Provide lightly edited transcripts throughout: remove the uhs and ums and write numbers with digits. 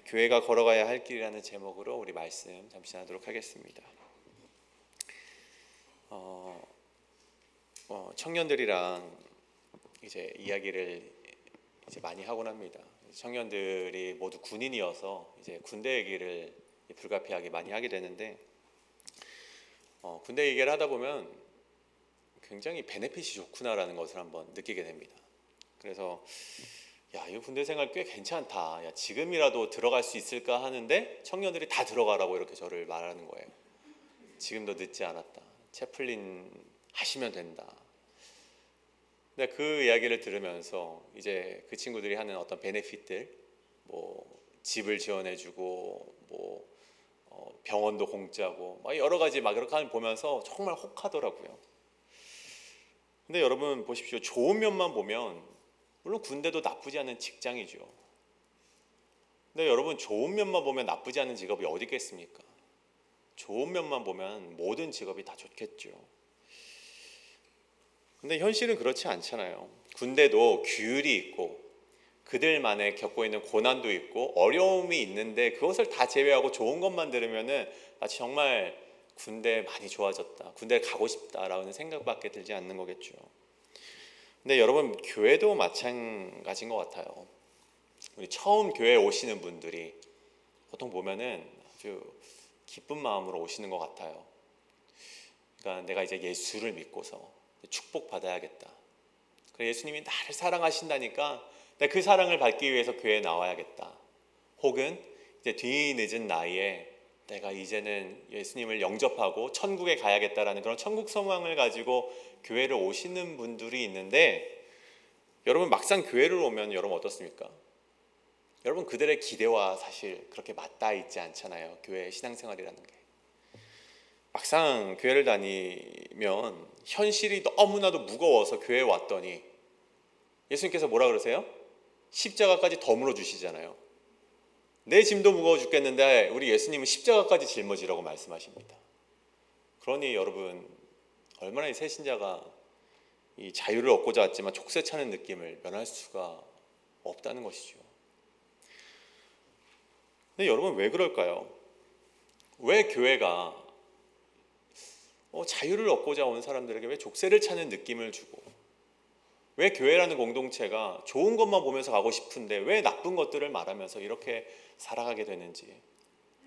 교회가 걸어가야 할 길이라는 제목으로 우리 말씀 잠시 나누도록 하겠습니다. 청년들이랑 이제 이야기를 이제 많이 하곤 합니다. 청년들이 모두 군인이어서 이제 군대 얘기를 불가피하게 많이 하게 되는데, 군대 얘기를 하다 보면 굉장히 베네핏이 좋구나라는 것을 한번 느끼게 됩니다. 그래서 야, 이 군대 생활 꽤 괜찮다. 야, 지금이라도 들어갈 수 있을까 하는데 청년들이 다 들어가라고 이렇게 저를 말하는 거예요. 지금도 늦지 않았다. 채플린 하시면 된다. 근데 그 이야기를 들으면서 이제 그 친구들이 하는 어떤 베네핏들, 뭐 집을 지원해주고, 병원도 공짜고, 막 여러 가지 막 그렇게 하는 보면서 정말 혹하더라고요. 근데 여러분 보십시오. 좋은 면만 보면 물론 군대도 나쁘지 않은 직장이죠. 근데 여러분 좋은 면만 보면 나쁘지 않은 직업이 어디 있겠습니까? 좋은 면만 보면 모든 직업이 다 좋겠죠. 근데 현실은 그렇지 않잖아요. 군대도 규율이 있고 그들만의 겪고 있는 고난도 있고 어려움이 있는데 그것을 다 제외하고 좋은 것만 들으면은 정말 군대 많이 좋아졌다, 군대 가고 싶다라는 생각밖에 들지 않는 거겠죠. 근데 여러분 교회도 마찬가지인 것 같아요. 우리 처음 교회에 오시는 분들이 보통 보면은 아주 기쁜 마음으로 오시는 것 같아요. 그러니까 내가 이제 예수를 믿고서 축복받아야겠다. 그래 예수님이 나를 사랑하신다니까 내가 그 사랑을 받기 위해서 교회에 나와야겠다. 혹은 이제 뒤늦은 나이에 내가 이제는 예수님을 영접하고 천국에 가야겠다라는 그런 천국 소망을 가지고 교회를 오시는 분들이 있는데, 여러분 막상 교회를 오면 여러분 어떻습니까? 여러분 그들의 기대와 사실 그렇게 맞닿아 있지 않잖아요. 교회 신앙생활이라는 게. 막상 교회를 다니면 현실이 너무나도 무거워서 교회에 왔더니 예수님께서 뭐라 그러세요? 십자가까지 더 물어주시잖아요. 내 짐도 무거워 죽겠는데 우리 예수님은 십자가까지 짊어지라고 말씀하십니다. 그러니 여러분 얼마나 이 새신자가 이 자유를 얻고자 왔지만 족쇄 차는 느낌을 면할 수가 없다는 것이죠. 근데 여러분 왜 그럴까요? 왜 교회가 자유를 얻고자 온 사람들에게 왜 족쇄를 차는 느낌을 주고, 왜 교회라는 공동체가 좋은 것만 보면서 가고 싶은데 왜 나쁜 것들을 말하면서 이렇게 살아가게 되는지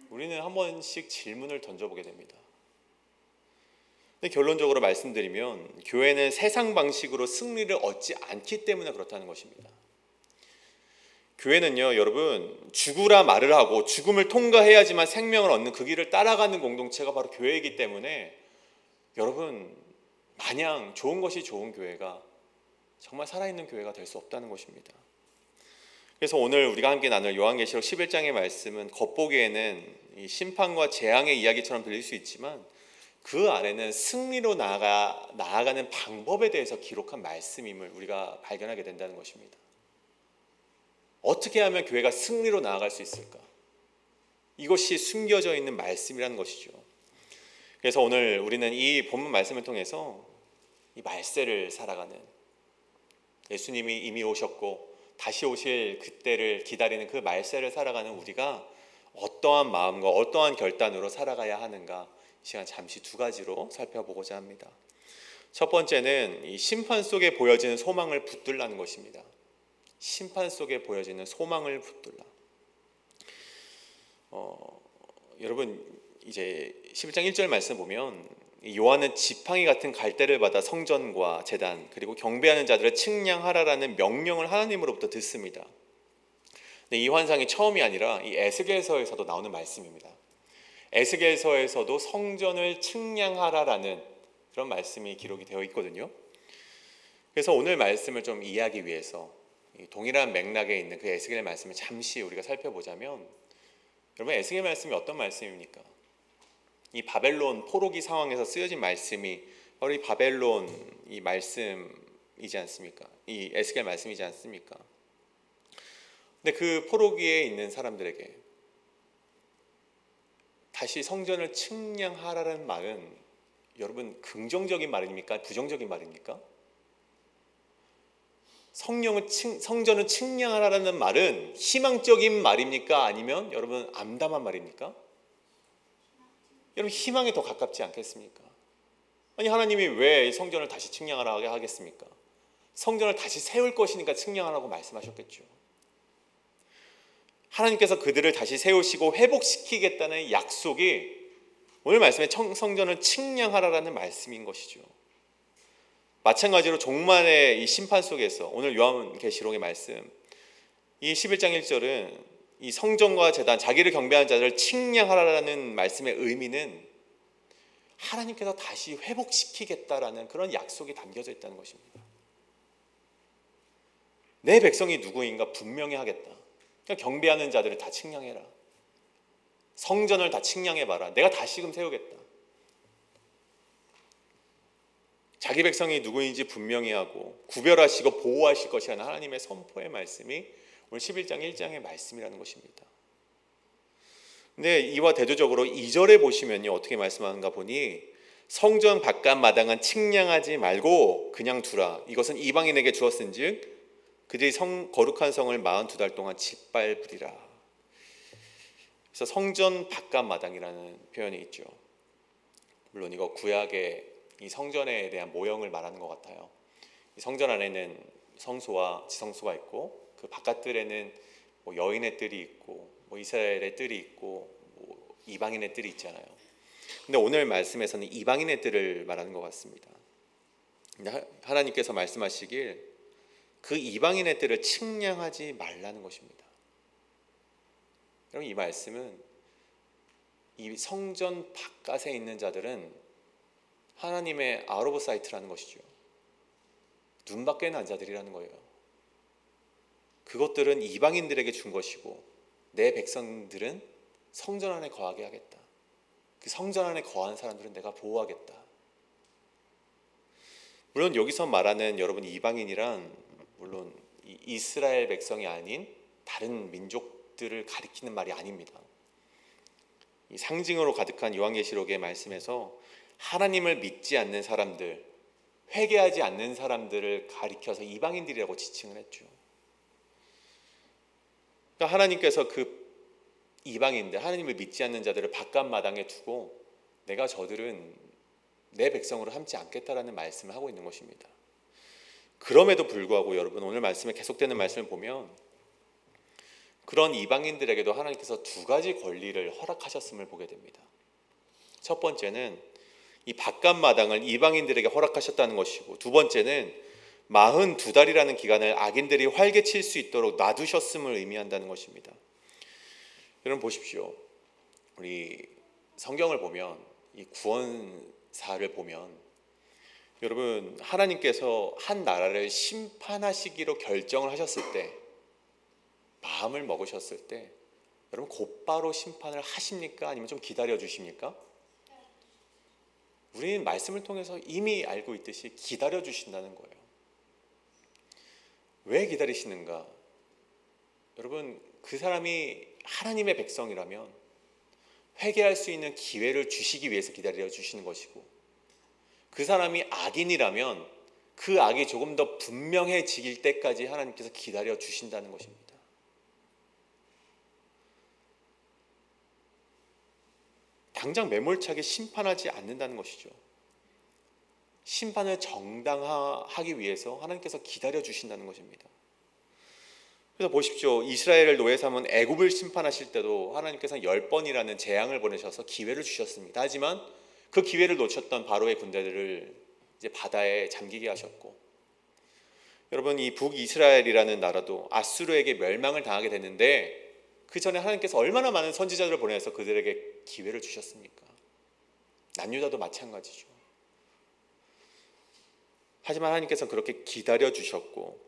우리는 한 번씩 질문을 던져보게 됩니다. 근데 결론적으로 말씀드리면 교회는 세상 방식으로 승리를 얻지 않기 때문에 그렇다는 것입니다. 교회는요 여러분 죽으라 말을 하고 죽음을 통과해야지만 생명을 얻는 그 길을 따라가는 공동체가 바로 교회이기 때문에 여러분 마냥 좋은 것이 좋은 교회가 정말 살아있는 교회가 될 수 없다는 것입니다. 그래서 오늘 우리가 함께 나눌 요한계시록 11장의 말씀은 겉보기에는 이 심판과 재앙의 이야기처럼 들릴 수 있지만 그 안에는 승리로 나아가는 방법에 대해서 기록한 말씀임을 우리가 발견하게 된다는 것입니다. 어떻게 하면 교회가 승리로 나아갈 수 있을까? 이것이 숨겨져 있는 말씀이라는 것이죠. 그래서 오늘 우리는 이 본문 말씀을 통해서 이 말세를 살아가는, 예수님이 이미 오셨고 다시 오실 그때를 기다리는 그 말세를 살아가는 우리가 어떠한 마음과 어떠한 결단으로 살아가야 하는가, 이 시간 잠시 두 가지로 살펴보고자 합니다. 첫 번째는 이 심판 속에 보여지는 소망을 붙들라는 것입니다. 심판 속에 보여지는 소망을 붙들라. 여러분 이제 11장 1절 말씀 보면 요한은 지팡이 같은 갈대를 받아 성전과 제단 그리고 경배하는 자들을 측량하라라는 명령을 하나님으로부터 듣습니다. 근데 이 환상이 처음이 아니라 이 에스겔서에서도 나오는 말씀입니다. 에스겔서에서도 성전을 측량하라라는 그런 말씀이 기록이 되어 있거든요. 그래서 오늘 말씀을 좀 이해하기 위해서 동일한 맥락에 있는 그 에스겔 말씀을 잠시 우리가 살펴보자면, 여러분 에스겔 말씀이 어떤 말씀입니까? 이 바벨론 포로기 상황에서 쓰여진 말씀이 바로 이 바벨론 이 말씀이지 않습니까? 이 에스겔 말씀이지 않습니까? 근데 그 포로기에 있는 사람들에게 다시 성전을 측량하라는 말은 여러분 긍정적인 말입니까? 부정적인 말입니까? 성전을 측량하라는 말은 희망적인 말입니까? 아니면 여러분 암담한 말입니까? 여러분 희망에 더 가깝지 않겠습니까? 아니 하나님이 왜 성전을 다시 측량하라고 하겠습니까? 성전을 다시 세울 것이니까 측량하라고 말씀하셨겠죠. 하나님께서 그들을 다시 세우시고 회복시키겠다는 약속이 오늘 말씀에 성전을 측량하라라는 말씀인 것이죠. 마찬가지로 종말의 이 심판 속에서 오늘 요한계시록의 말씀 이 11장 1절은 이 성전과 제단, 자기를 경배하는 자들을 측량하라라는 말씀의 의미는 하나님께서 다시 회복시키겠다라는 그런 약속이 담겨져 있다는 것입니다. 내 백성이 누구인가 분명히 하겠다. 그러니까 경배하는 자들을 다 측량해라. 성전을 다 측량해봐라. 내가 다시금 세우겠다. 자기 백성이 누구인지 분명히 하고 구별하시고 보호하실 것이라는 하나님의 선포의 말씀이 오늘 11장 1장의 말씀이라는 것입니다. 근데 이와 대조적으로 2절에 보시면요 어떻게 말씀하는가 보니 성전 바깥 마당은 측량하지 말고 그냥 두라. 이것은 이방인에게 주었은즉 그들이 거룩한 성을 42달 동안 짓밟으리라. 그래서 성전 바깥 마당이라는 표현이 있죠. 물론 이거 구약의 이 성전에 대한 모형을 말하는 것 같아요. 이 성전 안에는 성소와 지성소가 있고 그 바깥들에는 뭐 여인의 뜰이 있고 뭐 이스라엘의 뜰이 있고 뭐 이방인의 뜰이 있잖아요. 근데 오늘 말씀에서는 이방인의 뜰을 말하는 것 같습니다. 근데 하나님께서 말씀하시길 그 이방인의 뜰을 측량하지 말라는 것입니다. 여러분 이 말씀은 이 성전 바깥에 있는 자들은 하나님의 아웃 오브 사이트라는 것이죠. 눈 밖에 난 자들이라는 거예요. 그것들은 이방인들에게 준 것이고 내 백성들은 성전 안에 거하게 하겠다. 그 성전 안에 거한 사람들은 내가 보호하겠다. 물론 여기서 말하는 여러분 이방인이란 물론 이스라엘 백성이 아닌 다른 민족들을 가리키는 말이 아닙니다. 이 상징으로 가득한 요한계시록의 말씀에서 하나님을 믿지 않는 사람들, 회개하지 않는 사람들을 가리켜서 이방인들이라고 지칭을 했죠. 그러니까 하나님께서 그 이방인들, 하나님을 믿지 않는 자들을 바깥 마당에 두고 내가 저들은 내 백성으로 삼지 않겠다라는 말씀을 하고 있는 것입니다. 그럼에도 불구하고 여러분 오늘 말씀에 계속되는 말씀을 보면 그런 이방인들에게도 하나님께서 두 가지 권리를 허락하셨음을 보게 됩니다. 첫 번째는 이 바깥 마당을 이방인들에게 허락하셨다는 것이고 두 번째는 42달이라는 기간을 악인들이 활개칠 수 있도록 놔두셨음을 의미한다는 것입니다. 여러분 보십시오. 우리 성경을 보면 이 구원사를 보면 여러분 하나님께서 한 나라를 심판하시기로 결정을 하셨을 때 마음을 먹으셨을 때 여러분 곧바로 심판을 하십니까? 아니면 좀 기다려 주십니까? 우리는 말씀을 통해서 이미 알고 있듯이 기다려 주신다는 거예요. 왜 기다리시는가? 여러분 그 사람이 하나님의 백성이라면 회개할 수 있는 기회를 주시기 위해서 기다려 주시는 것이고 그 사람이 악인이라면 그 악이 조금 더 분명해질 때까지 하나님께서 기다려 주신다는 것입니다. 당장 매몰차게 심판하지 않는다는 것이죠. 심판을 정당화하기 위해서 하나님께서 기다려 주신다는 것입니다. 그래서 보십시오. 이스라엘을 노예 삼은 애굽을 심판하실 때도 하나님께서 10번이라는 재앙을 보내셔서 기회를 주셨습니다. 하지만 그 기회를 놓쳤던 바로의 군대들을 이제 바다에 잠기게 하셨고 여러분 이 북이스라엘이라는 나라도 아수르에게 멸망을 당하게 됐는데 그 전에 하나님께서 얼마나 많은 선지자들을 보내서 그들에게 기회를 주셨습니까? 남유다도 마찬가지죠. 하지만 하나님께서는 그렇게 기다려 주셨고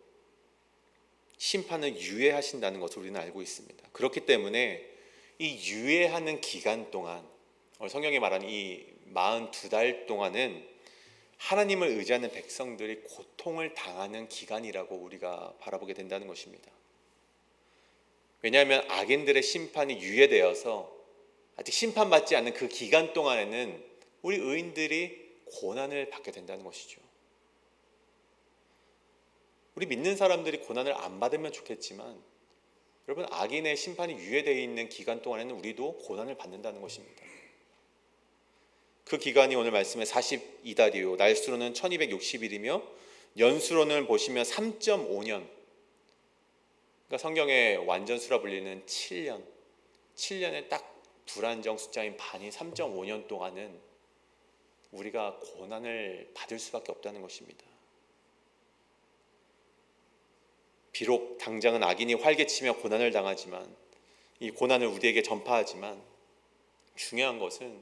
심판을 유예하신다는 것을 우리는 알고 있습니다. 그렇기 때문에 이 유예하는 기간 동안 성경이 말하는 이 42달 동안은 하나님을 의지하는 백성들이 고통을 당하는 기간이라고 우리가 바라보게 된다는 것입니다. 왜냐하면 악인들의 심판이 유예되어서 아직 심판받지 않는 그 기간 동안에는 우리 의인들이 고난을 받게 된다는 것이죠. 우리 믿는 사람들이 고난을 안 받으면 좋겠지만 여러분, 악인의 심판이 유예되어 있는 기간 동안에는 우리도 고난을 받는다는 것입니다. 그 기간이 오늘 말씀에 42달이요 날수로는 1260일이며 연수로는 보시면 3.5년, 그러니까 성경의 완전수라 불리는 7년의 딱 불안정 숫자인 반인 3.5년 동안은 우리가 고난을 받을 수밖에 없다는 것입니다. 비록 당장은 악인이 활개치며 고난을 당하지만, 이 고난을 우리에게 전파하지만 중요한 것은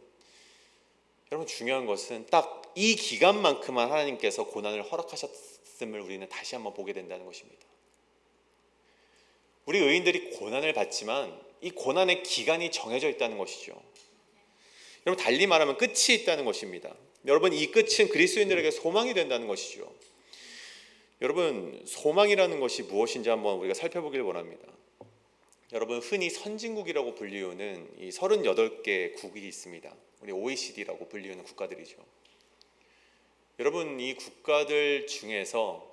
딱 이 기간만큼만 하나님께서 고난을 허락하셨음을 우리는 다시 한번 보게 된다는 것입니다. 우리 의인들이 고난을 받지만 이 고난의 기간이 정해져 있다는 것이죠. 여러분, 달리 말하면 끝이 있다는 것입니다. 여러분, 이 끝은 그리스도인들에게 소망이 된다는 것이죠. 여러분, 소망이라는 것이 무엇인지 한번 우리가 살펴보길 원합니다. 여러분, 흔히 선진국이라고 불리우는 이 38개 국이 있습니다. 우리 OECD라고 불리우는 국가들이죠. 여러분, 이 국가들 중에서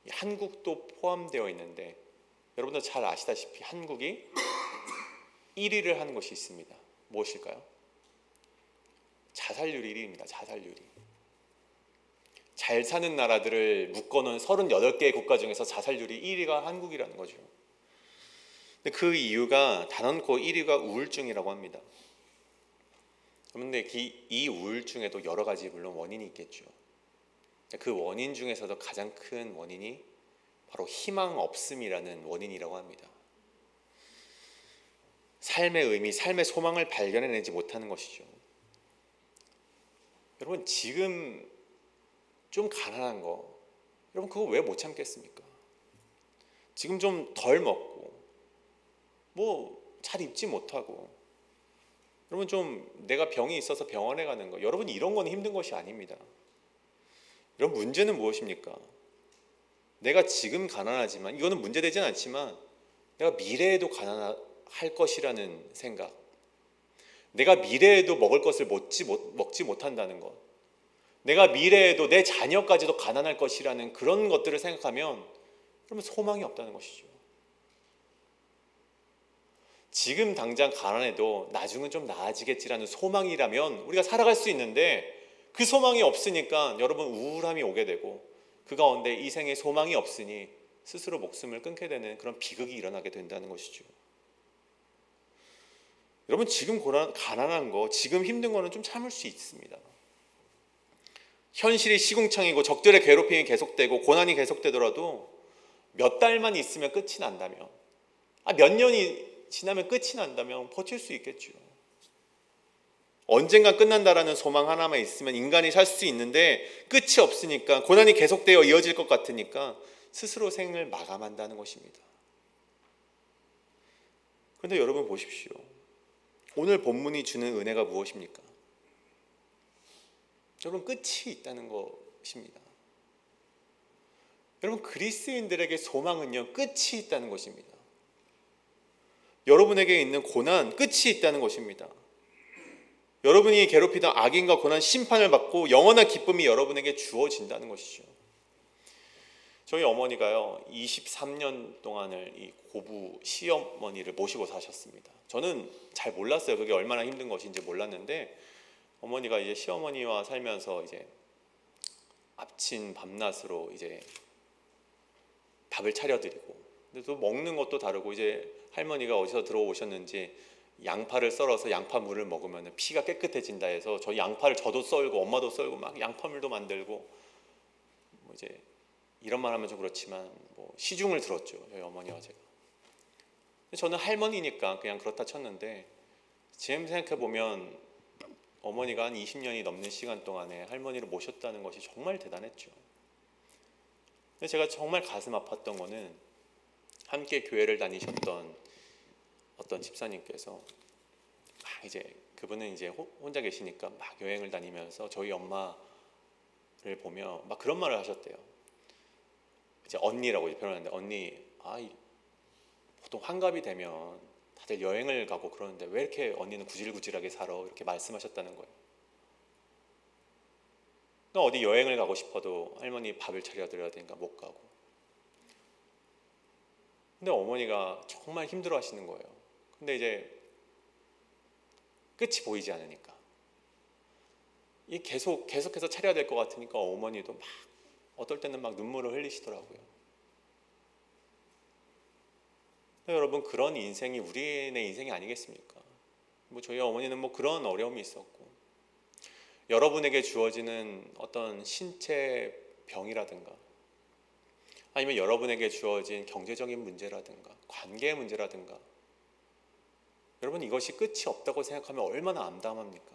한국도 포함되어 있는데 여러분들 잘 아시다시피 한국이 1위를 하는 것이 있습니다. 무엇일까요? 자살률 1위입니다. 자살률이. 잘 사는 나라들을 묶어놓은 38개의 국가 중에서 자살률이 1위가 한국이라는 거죠. 근데 그 이유가 단언코 1위가 우울증이라고 합니다. 그런데 이 우울증에도 여러 가지 물론 원인이 있겠죠. 그 원인 중에서도 가장 큰 원인이 바로 희망 없음이라는 원인이라고 합니다. 삶의 의미, 삶의 소망을 발견해내지 못하는 것이죠. 여러분, 지금 좀 가난한 거, 여러분 그거 왜 못 참겠습니까? 지금 좀 덜 먹고 뭐 잘 입지 못하고, 여러분 좀 내가 병이 있어서 병원에 가는 거, 여러분 이런 건 힘든 것이 아닙니다. 여러분, 문제는 무엇입니까? 내가 지금 가난하지만, 이거는 문제되진 않지만 내가 미래에도 가난할 것이라는 생각, 내가 미래에도 먹을 것을 먹지 못한다는 것, 내가 미래에도 내 자녀까지도 가난할 것이라는 그런 것들을 생각하면 그러면 소망이 없다는 것이죠. 지금 당장 가난해도 나중은 좀 나아지겠지라는 소망이라면 우리가 살아갈 수 있는데, 그 소망이 없으니까 여러분 우울함이 오게 되고, 그 가운데 이 생에 소망이 없으니 스스로 목숨을 끊게 되는 그런 비극이 일어나게 된다는 것이죠. 여러분, 지금 가난한 거, 지금 힘든 거는 좀 참을 수 있습니다. 현실이 시궁창이고 적들의 괴롭힘이 계속되고 고난이 계속되더라도 몇 달만 있으면 끝이 난다면, 몇 년이 지나면 끝이 난다면 버틸 수 있겠죠. 언젠가 끝난다라는 소망 하나만 있으면 인간이 살 수 있는데, 끝이 없으니까, 고난이 계속되어 이어질 것 같으니까 스스로 생을 마감한다는 것입니다. 그런데 여러분 보십시오. 오늘 본문이 주는 은혜가 무엇입니까? 여러분, 끝이 있다는 것입니다. 여러분, 그리스도인들에게 소망은요, 끝이 있다는 것입니다. 여러분에게 있는 고난, 끝이 있다는 것입니다. 여러분이 괴롭히던 악인과 고난, 심판을 받고 영원한 기쁨이 여러분에게 주어진다는 것이죠. 저희 어머니가요 23년 동안을 이 고부 시어머니를 모시고 사셨습니다. 저는 잘 몰랐어요. 그게 얼마나 힘든 것인지 몰랐는데, 어머니가 이제 시어머니와 살면서 이제 아침 밤낮으로 이제 밥을 차려드리고, 근데 또 먹는 것도 다르고, 이제 할머니가 어디서 들어오셨는지 양파를 썰어서 양파물을 먹으면 피가 깨끗해진다 해서 저 양파를 저도 썰고 엄마도 썰고 막 양파물도 만들고, 뭐 이제 이런 말 하면 좀 그렇지만 뭐 시중을 들었죠, 저희 어머니와 제가. 저는 할머니니까 그냥 그렇다 쳤는데, 지금 생각해 보면 어머니가 한 20년이 넘는 시간 동안에 할머니를 모셨다는 것이 정말 대단했죠. 근데 제가 정말 가슴 아팠던 거는, 함께 교회를 다니셨던 어떤 집사님께서 이제 그분은 이제 혼자 계시니까 막 여행을 다니면서 저희 엄마를 보며 막 그런 말을 하셨대요. 이제 언니라고 이제 표현하는데, 언니, 보통 환갑이 되면 다들 여행을 가고 그러는데 왜 이렇게 언니는 구질구질하게 살아? 이렇게 말씀하셨다는 거예요. 어디 여행을 가고 싶어도 할머니 밥을 차려드려야 되니까 못 가고, 근데 어머니가 정말 힘들어 하시는 거예요. 근데 이제 끝이 보이지 않으니까 이 계속해서 차려야 될 것 같으니까 어머니도 막 어떨 때는 막 눈물을 흘리시더라고요. 여러분, 그런 인생이 우리의 인생이 아니겠습니까? 뭐 저희 어머니는 뭐 그런 어려움이 있었고, 여러분에게 주어지는 어떤 신체 병이라든가 아니면 여러분에게 주어진 경제적인 문제라든가 관계의 문제라든가, 여러분 이것이 끝이 없다고 생각하면 얼마나 암담합니까?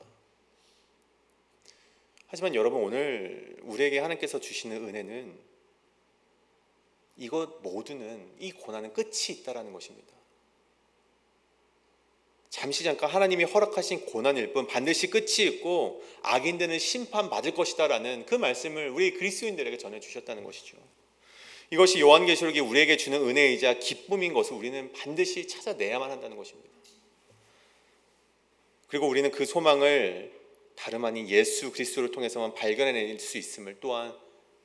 하지만 여러분, 오늘 우리에게 하나님께서 주시는 은혜는 이것 모두는, 이 고난은 끝이 있다라는 것입니다. 잠시 잠깐 하나님이 허락하신 고난일 뿐 반드시 끝이 있고 악인들은 심판받을 것이다 라는 그 말씀을 우리 그리스도인들에게 전해주셨다는 것이죠. 이것이 요한계시록이 우리에게 주는 은혜이자 기쁨인 것을 우리는 반드시 찾아내야만 한다는 것입니다. 그리고 우리는 그 소망을 다름 아닌 예수 그리스도를 통해서만 발견해낼 수 있음을 또한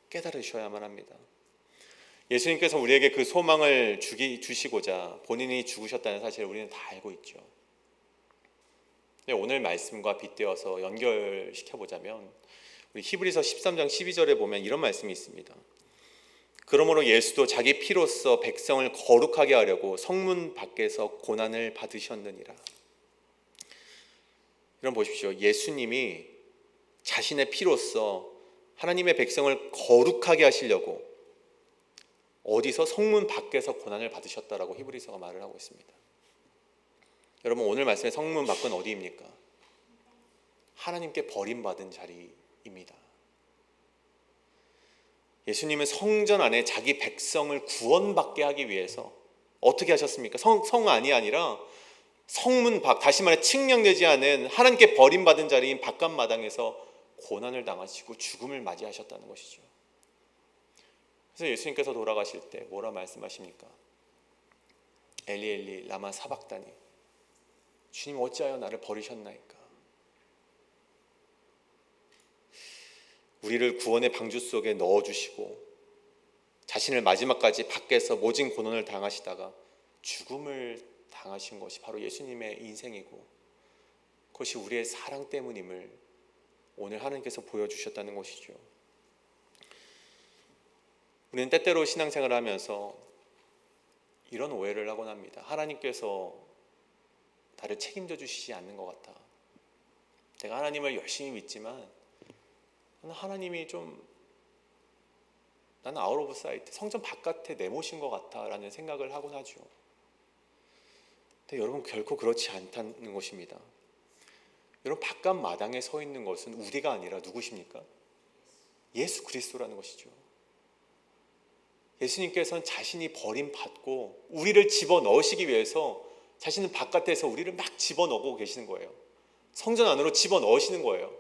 깨달으셔야만 합니다. 예수님께서 우리에게 그 소망을 주시고자 본인이 죽으셨다는 사실을 우리는 다 알고 있죠. 오늘 말씀과 빗대어서 연결시켜보자면 우리 히브리서 13장 12절에 보면 이런 말씀이 있습니다. 그러므로 예수도 자기 피로써 백성을 거룩하게 하려고 성문 밖에서 고난을 받으셨느니라. 여러분 보십시오. 예수님이 자신의 피로써 하나님의 백성을 거룩하게 하시려고 어디서 성문 밖에서 고난을 받으셨다라고 히브리서가 말을 하고 있습니다. 여러분, 오늘 말씀의 성문 밖은 어디입니까? 하나님께 버림받은 자리입니다. 예수님은 성전 안에 자기 백성을 구원받게 하기 위해서 어떻게 하셨습니까? 성 안이 아니라 성문 밖, 다시 말해 측량되지 않은 하나님께 버림받은 자리인 바깥마당에서 고난을 당하시고 죽음을 맞이하셨다는 것이죠. 그래서 예수님께서 돌아가실 때 뭐라 말씀하십니까? 엘리 엘리 라마 사박다니, 주님 어찌하여 나를 버리셨나이까. 우리를 구원의 방주 속에 넣어주시고 자신을 마지막까지 밖에서 모진 고난을 당하시다가 죽음을 당하신 것이 바로 예수님의 인생이고, 그것이 우리의 사랑 때문임을 오늘 하나님께서 보여주셨다는 것이죠. 우리는 때때로 신앙생활을 하면서 이런 오해를 하곤 합니다. 하나님께서 나를 책임져 주시지 않는 것 같아. 내가 하나님을 열심히 믿지만 하나님이 나는 아웃 오브 사이트, 성전 바깥에 내모신 것 같아 라는 생각을 하곤 하죠. 근데 여러분, 결코 그렇지 않다는 것입니다. 여러분, 바깥 마당에 서 있는 것은 우리가 아니라 누구십니까? 예수 그리스도라는 것이죠. 예수님께서는 자신이 버림받고 우리를 집어넣으시기 위해서 자신은 바깥에서 우리를 막 집어넣고 계시는 거예요. 성전 안으로 집어넣으시는 거예요.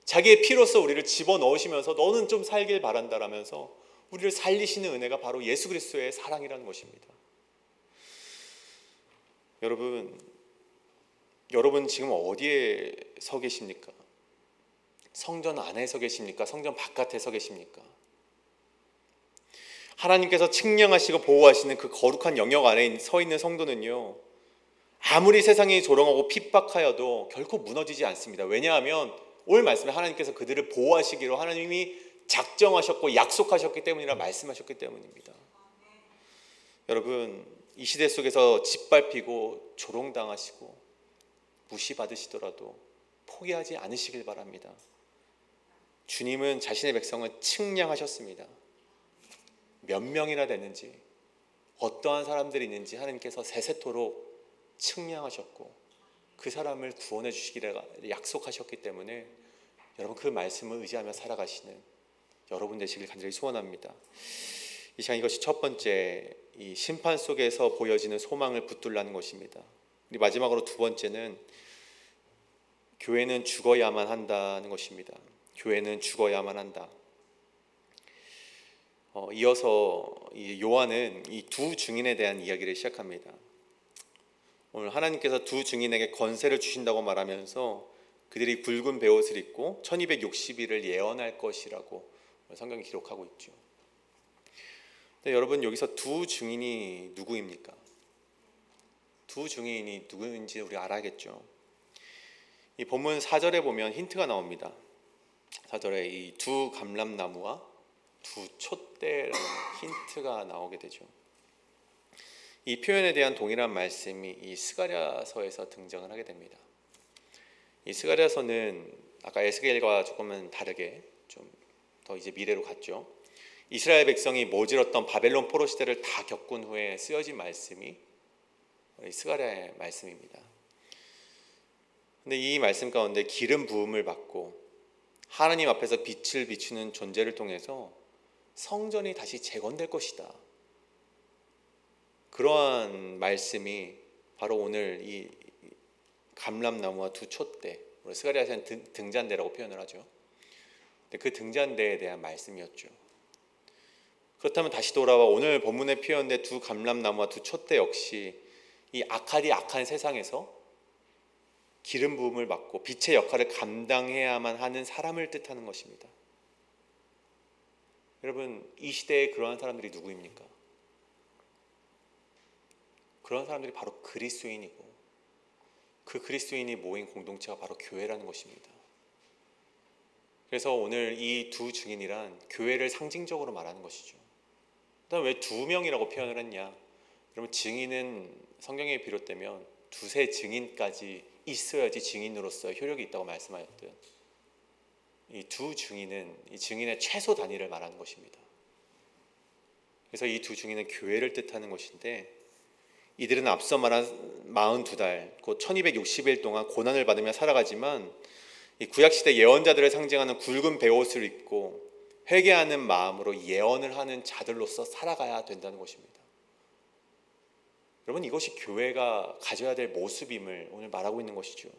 자기의 피로써 우리를 집어넣으시면서 너는 좀 살길 바란다라면서 우리를 살리시는 은혜가 바로 예수 그리스도의 사랑이라는 것입니다. 여러분 지금 어디에 서 계십니까? 성전 안에 서 계십니까? 성전 바깥에 서 계십니까? 하나님께서 측량하시고 보호하시는 그 거룩한 영역 안에 서 있는 성도는요, 아무리 세상이 조롱하고 핍박하여도 결코 무너지지 않습니다. 왜냐하면 오늘 말씀에 하나님께서 그들을 보호하시기로 하나님이 작정하셨고 약속하셨기 때문이라 말씀하셨기 때문입니다. 여러분, 이 시대 속에서 짓밟히고 조롱당하시고 무시받으시더라도 포기하지 않으시길 바랍니다. 주님은 자신의 백성을 측량하셨습니다. 몇 명이나 됐는지, 어떠한 사람들이 있는지 하나님께서 세세토록 측량하셨고 그 사람을 구원해 주시기를 약속하셨기 때문에 여러분, 그 말씀을 의지하며 살아가시는 여러분 되시길 간절히 소원합니다. 이 시간 이것이 첫 번째, 이 심판 속에서 보여지는 소망을 붙들라는 것입니다. 우리 마지막으로 두 번째는 교회는 죽어야만 한다는 것입니다. 교회는 죽어야만 한다. 이어서 이 요한은 이 두 증인에 대한 이야기를 시작합니다. 오늘 하나님께서 두 증인에게 권세를 주신다고 말하면서 그들이 굵은 베옷을 입고 1260일을 예언할 것이라고 성경이 기록하고 있죠. 근데 여러분, 여기서 두 증인이 누구입니까? 두 증인이 누구인지 우리 알아야겠죠. 이 본문 4절에 보면 힌트가 나옵니다. 4절에 이 두 감람나무와 두 촛대라는 힌트가 나오게 되죠. 이 표현에 대한 동일한 말씀이 이 스가랴서에서 등장을 하게 됩니다. 이 스가랴서는 아까 에스겔과 조금은 다르게 좀 더 이제 미래로 갔죠. 이스라엘 백성이 모질었던 바벨론 포로 시대를 다 겪은 후에 쓰여진 말씀이 이 스가랴의 말씀입니다. 근데 이 말씀 가운데 기름 부음을 받고 하나님 앞에서 빛을 비추는 존재를 통해서 성전이 다시 재건될 것이다. 그러한 말씀이 바로 오늘 이 감람나무와 두 촛대, 스가랴서는 등잔대라고 표현을 하죠. 그 등잔대에 대한 말씀이었죠. 그렇다면 다시 돌아와 오늘 본문에 표현된 두 감람나무와 두 촛대 역시 이 악한 세상에서 기름 부음을 받고 빛의 역할을 감당해야만 하는 사람을 뜻하는 것입니다. 여러분, 이 시대에 그러한 사람들이 누구입니까? 그런 사람들이 바로 그리스도인이고 그 그리스도인이 모인 공동체가 바로 교회라는 것입니다. 그래서 오늘 이 두 증인이란 교회를 상징적으로 말하는 것이죠. 그다음 왜 두 명이라고 표현을 했냐? 여러분, 증인은 성경에 비롯되면 두세 증인까지 있어야지 증인으로서 효력이 있다고 말씀하셨듯 이 두 증인은 이 증인의 최소 단위를 말하는 것입니다. 그래서 이 두 증인은 교회를 뜻하는 것인데 이들은 앞서 말한 42달 곧 1260일 동안 고난을 받으며 살아가지만 이 구약시대 예언자들을 상징하는 굵은 베옷을 입고 회개하는 마음으로 예언을 하는 자들로서 살아가야 된다는 것입니다. 여러분, 이것이 교회가 가져야 될 모습임을 오늘 말하고 있는 것이죠.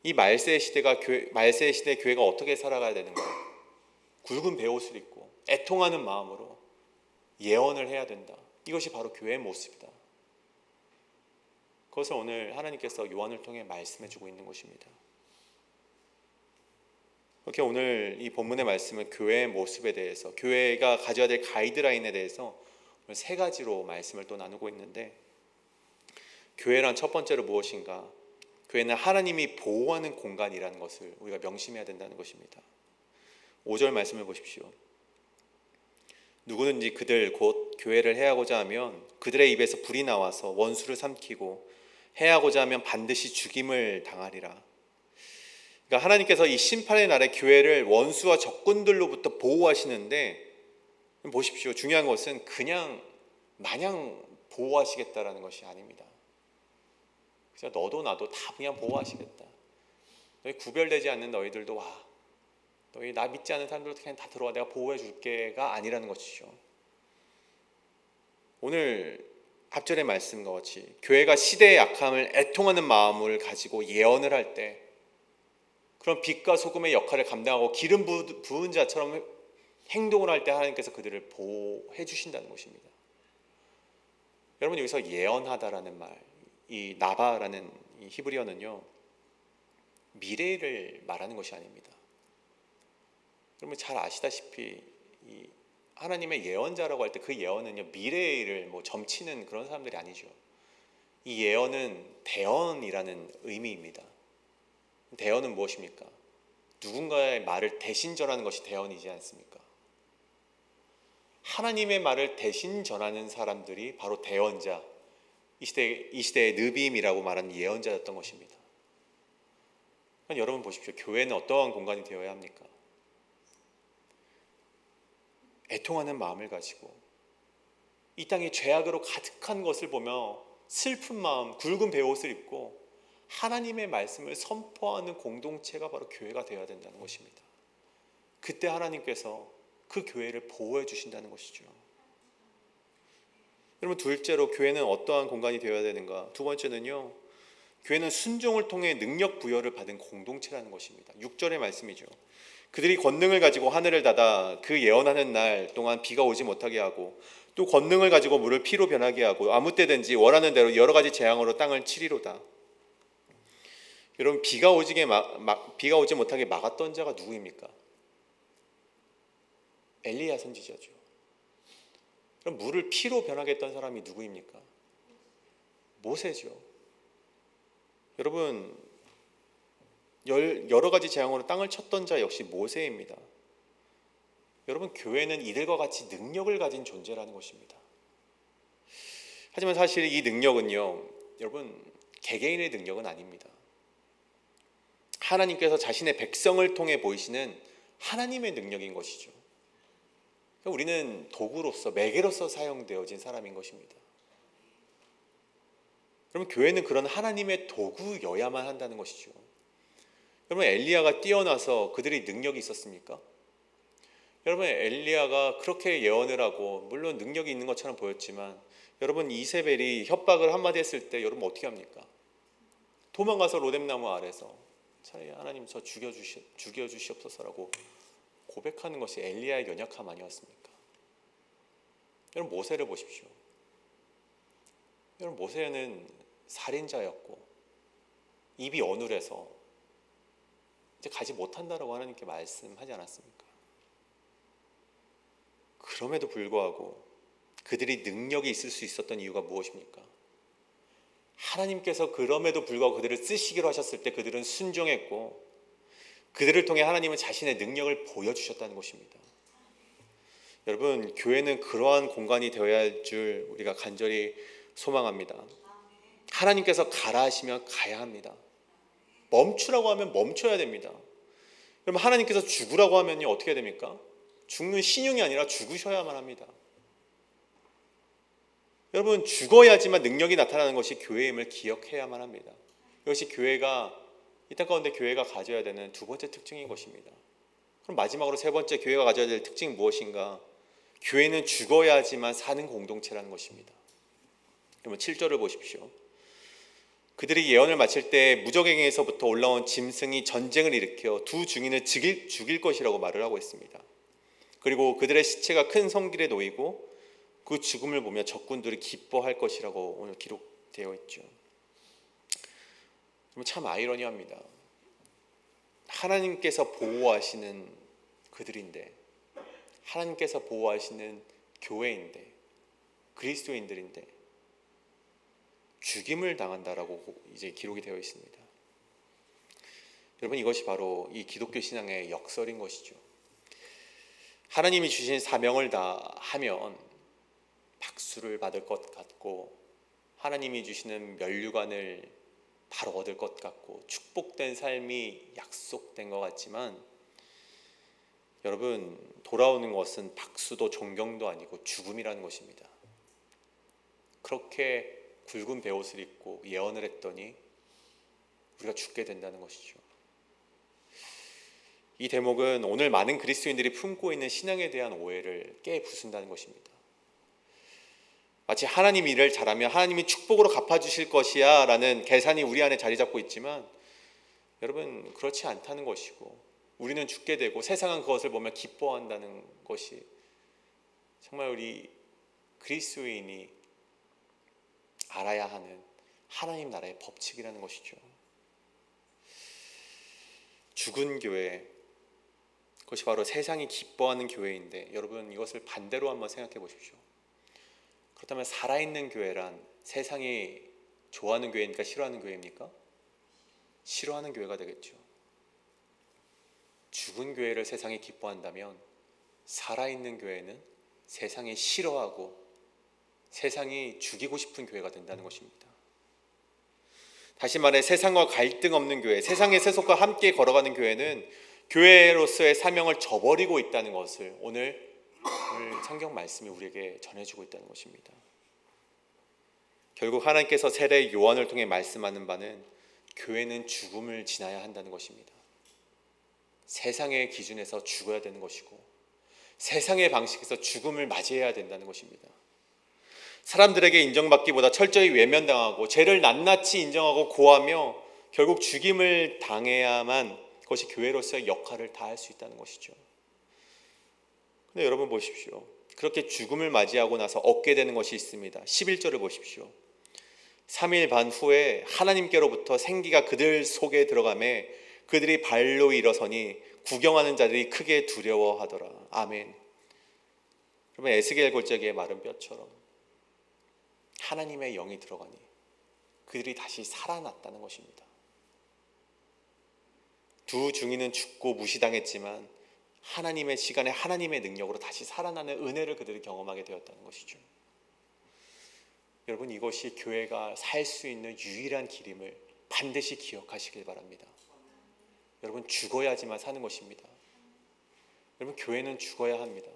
이 말세의 시대 교회가 어떻게 살아가야 되는가? 굵은 베옷을 입고 애통하는 마음으로 예언을 해야 된다. 이것이 바로 교회의 모습이다. 그것을 오늘 하나님께서 요한을 통해 말씀해주고 있는 것입니다. 그렇게 오늘 이 본문의 말씀은 교회의 모습에 대해서, 교회가 가져야 될 가이드라인에 대해서 오늘 세 가지로 말씀을 또 나누고 있는데, 교회란 첫 번째로 무엇인가? 교회는 하나님이 보호하는 공간이라는 것을 우리가 명심해야 된다는 것입니다. 5절 말씀을 보십시오. 누구든지 그들 곧 교회를 해하고자 하면 그들의 입에서 불이 나와서 원수를 삼키고 해하고자 하면 반드시 죽임을 당하리라. 그러니까 하나님께서 이 심판의 날에 교회를 원수와 적군들로부터 보호하시는데, 보십시오. 중요한 것은 그냥 마냥 보호하시겠다라는 것이 아닙니다. 그래서 너도 나도 다 그냥 보호하시겠다. 너희 구별되지 않는 너희들도 와. 너희 나 믿지 않는 사람들도 그냥 다 들어와. 내가 보호해 줄게가 아니라는 것이죠. 오늘 앞절의 말씀과 같이 교회가 시대의 약함을 애통하는 마음을 가지고 예언을 할 때 그런 빛과 소금의 역할을 감당하고 기름 부은 자처럼 행동을 할 때 하나님께서 그들을 보호해 주신다는 것입니다. 여러분, 여기서 예언하다라는 말, 이 나바라는 이 히브리어는요, 미래를 말하는 것이 아닙니다. 여러분 잘 아시다시피 이 하나님의 예언자라고 할 때 그 예언은요, 미래를 뭐 점치는 그런 사람들이 아니죠. 이 예언은 대언이라는 의미입니다. 대언은 무엇입니까? 누군가의 말을 대신 전하는 것이 대언이지 않습니까? 하나님의 말을 대신 전하는 사람들이 바로 대언자, 이 시대의 느비임이라고 말하는 예언자였던 것입니다. 그러니까 여러분 보십시오. 교회는 어떠한 공간이 되어야 합니까? 애통하는 마음을 가지고 이 땅에 죄악으로 가득한 것을 보며 슬픈 마음, 굵은 베옷을 입고 하나님의 말씀을 선포하는 공동체가 바로 교회가 되어야 된다는 것입니다. 그때 하나님께서 그 교회를 보호해 주신다는 것이죠. 여러분, 둘째로 교회는 어떠한 공간이 되어야 되는가? 두 번째는요, 교회는 순종을 통해 능력 부여를 받은 공동체라는 것입니다. 6절의 말씀이죠. 그들이 권능을 가지고 하늘을 닫아 그 예언하는 날 동안 비가 오지 못하게 하고 또 권능을 가지고 물을 피로 변하게 하고 아무 때든지 원하는 대로 여러 가지 재앙으로 땅을 치리로다. 여러분, 비가 오지 못하게 막았던 자가 누구입니까? 엘리야 선지자죠. 그럼 물을 피로 변하게 했던 사람이 누구입니까? 모세죠. 여러분, 여러 가지 재앙으로 땅을 쳤던 자 역시 모세입니다. 여러분, 교회는 이들과 같이 능력을 가진 존재라는 것입니다. 하지만 사실 이 능력은요, 여러분, 개개인의 능력은 아닙니다. 하나님께서 자신의 백성을 통해 보이시는 하나님의 능력인 것이죠. 우리는 도구로서, 매개로서 사용되어진 사람인 것입니다. 여러분, 교회는 그런 하나님의 도구여야만 한다는 것이죠. 여러분, 엘리야가 뛰어나서 그들이 능력이 있었습니까? 여러분, 엘리야가 그렇게 예언을 하고 물론 능력이 있는 것처럼 보였지만, 여러분, 이세벨이 협박을 한마디 했을 때 여러분 어떻게 합니까? 도망가서 로뎀나무 아래서 차라리 하나님 저 죽여주시옵소서라고 고백하는 것이 엘리야의 연약함 아니었습니까? 여러분, 모세를 보십시오. 여러분, 모세는 살인자였고 입이 어눌해서 이제 가지 못한다라고 하나님께 말씀하지 않았습니까? 그럼에도 불구하고 그들이 능력이 있을 수 있었던 이유가 무엇입니까? 하나님께서 그럼에도 불구하고 그들을 쓰시기로 하셨을 때 그들은 순종했고, 그들을 통해 하나님은 자신의 능력을 보여주셨다는 것입니다. 여러분, 교회는 그러한 공간이 되어야 할 줄 우리가 간절히 소망합니다. 하나님께서 가라 하시면 가야 합니다. 멈추라고 하면 멈춰야 됩니다. 그럼 하나님께서 죽으라고 하면요, 어떻게 해야 됩니까? 죽는 신용이 아니라 죽으셔야만 합니다. 여러분, 죽어야지만 능력이 나타나는 것이 교회임을 기억해야만 합니다. 이것이 교회가, 이 땅 가운데 교회가 가져야 되는 두 번째 특징인 것입니다. 그럼 마지막으로 세 번째 교회가 가져야 될 특징은 무엇인가? 교회는 죽어야지만 사는 공동체라는 것입니다. 그러면 7절을 보십시오. 그들이 예언을 마칠 때 무적행에서부터 올라온 짐승이 전쟁을 일으켜 두 증인을 죽일 것이라고 말을 하고 있습니다. 그리고 그들의 시체가 큰 성길에 놓이고 그 죽음을 보며 적군들이 기뻐할 것이라고 오늘 기록되어 있죠. 참 아이러니합니다. 하나님께서 보호하시는 그들인데, 하나님께서 보호하시는 교회인데, 그리스도인들인데 죽임을 당한다라고 이제 기록이 되어 있습니다. 여러분, 이것이 바로 이 기독교 신앙의 역설인 것이죠. 하나님이 주신 사명을 다 하면 박수를 받을 것 같고, 하나님이 주시는 면류관을 바로 얻을 것 같고, 축복된 삶이 약속된 것 같지만, 여러분, 돌아오는 것은 박수도 존경도 아니고 죽음이라는 것입니다. 그렇게 굵은 베옷을 입고 예언을 했더니 우리가 죽게 된다는 것이죠. 이 대목은 오늘 많은 그리스도인들이 품고 있는 신앙에 대한 오해를 깨부순다는 것입니다. 마치 하나님 일을 잘하면 하나님이 축복으로 갚아주실 것이야 라는 계산이 우리 안에 자리 잡고 있지만, 여러분, 그렇지 않다는 것이고, 우리는 죽게 되고 세상은 그것을 보며 기뻐한다는 것이 정말 우리 그리스도인이 알아야 하는 하나님 나라의 법칙이라는 것이죠. 죽은 교회, 그것이 바로 세상이 기뻐하는 교회인데, 여러분, 이것을 반대로 한번 생각해 보십시오. 그렇다면 살아있는 교회란 세상이 좋아하는 교회입니까? 싫어하는 교회입니까? 싫어하는 교회가 되겠죠. 죽은 교회를 세상이 기뻐한다면 살아있는 교회는 세상이 싫어하고 세상이 죽이고 싶은 교회가 된다는 것입니다. 다시 말해, 세상과 갈등 없는 교회, 세상의 세속과 함께 걸어가는 교회는 교회로서의 사명을 저버리고 있다는 것을 오늘 성경 말씀이 우리에게 전해주고 있다는 것입니다. 결국 하나님께서 세례 요한을 통해 말씀하는 바는 교회는 죽음을 지나야 한다는 것입니다. 세상의 기준에서 죽어야 되는 것이고, 세상의 방식에서 죽음을 맞이해야 된다는 것입니다. 사람들에게 인정받기보다 철저히 외면당하고 죄를 낱낱이 인정하고 고하며 결국 죽임을 당해야만 그것이 교회로서의 역할을 다할 수 있다는 것이죠. 근데 여러분 보십시오. 그렇게 죽음을 맞이하고 나서 얻게 되는 것이 있습니다. 11절을 보십시오. 3일 반 후에 하나님께로부터 생기가 그들 속에 들어가매 그들이 발로 일어서니 구경하는 자들이 크게 두려워하더라. 아멘. 그러면 에스겔 골짜기의 마른 뼈처럼 하나님의 영이 들어가니 그들이 다시 살아났다는 것입니다. 두 증인은 죽고 무시당했지만 하나님의 시간에 하나님의 능력으로 다시 살아나는 은혜를 그들이 경험하게 되었다는 것이죠. 여러분, 이것이 교회가 살 수 있는 유일한 길임을 반드시 기억하시길 바랍니다. 여러분, 죽어야지만 사는 것입니다. 여러분, 교회는 죽어야 합니다.